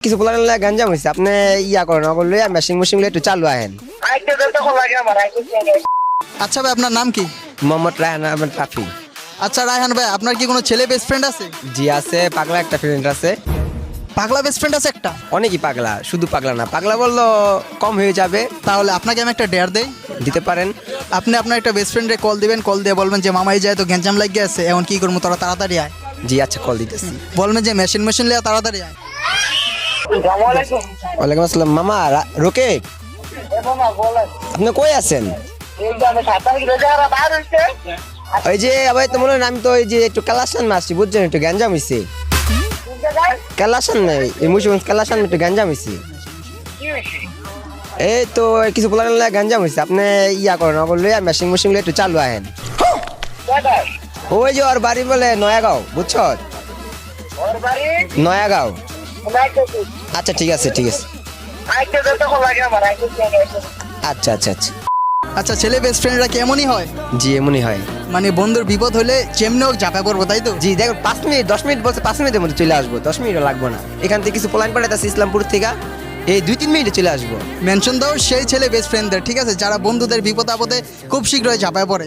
কিছু বলার লাগে গঞ্জাম হইছে আপনি ইয়া করেন ওগুলো লইয়া মেশিং একটু চালু আহেন। আচ্ছা ভাই, আপনার নাম কি? মোহাম্মদ রায়হান আহমেদ রাফি। আচ্ছা রায়হান ভাই, আপনার কি কোনো ছেলে বেস্ট ফ্রেন্ড আছে? জি আছে, পাগলা একটা ফ্রেন্ড আছে। পাগলা বেস্ট ফ্রেন্ড আছে একটা? অনেকই পাগলা, শুধু পাগলা না, পাগলা বললো কম হয়ে যাবে। তাহলে আপনাকে আমি একটা ডেয়ার দেই, দিতে পারেন। আপনি আপনার একটা বেস্ট ফ্রেন্ডে কল দিবেন, কল দিয়ে বলবেন যে মামাই যায় তো গ্যাঞ্জাম লাগিয়ে আছে, এখন কি করবো, তোরা তাড়াতাড়ি আয়। জি আচ্ছা, কল দিতেছি। বলবেন যে মেশিন লিয়া তাড়াতাড়ি আয়। ওয়ালাইকুম আসসালাম মামা। রোকেট, আপনি কই আছেন? ওই যে আবার তো মনে হয় আমি তো ওই যে একটু কালাসান মাসছি, বুঝছেন, একটু গ্যাঞ্জাম হয়েছে। কালাসান নাই, এই মুন্সিগঞ্জ কালাসান একটু গ্যাঞ্জাম হয়েছে। এই তো কিছু বলার লাগে গ্যাঞ্জাম হয়েছে, আপনি ইয়া করেন ওগুলো লইয়া মেশিং একটু চালু আহেন। ওই যে ওর বাড়ি বলে নয়াগাঁও, বুঝছ, নয়াগাঁও। আচ্ছা ঠিক আছে ঠিক আছে। আচ্ছা আচ্ছা আচ্ছা। আচ্ছা, ছেলে বেস্ট ফ্রেন্ডরা কেমনই হয়? জি এমনই হয়। মানে বন্ধুর বিপদ হলে যেমনি হোক ঝাঁপা পড়বো, তাই তো? জি দেখো, 5 মিনিট 10 মিনিট বলছে, 5 মিনিটের মধ্যে চলে আসবো, 10 মিনিটও লাগবো না। এখান থেকে কিছু প্ল্যান পাঠাইতেছে ইসলামপুর থেকে, এই 2-3 মিনিটে চলে আসবো। মেনশন দাও সেই ছেলে বেস্ট ফ্রেন্ডদের, ঠিক আছে, যারা বন্ধুদের বিপদ আপদে খুব শীঘ্রই ঝাঁপায় পড়ে।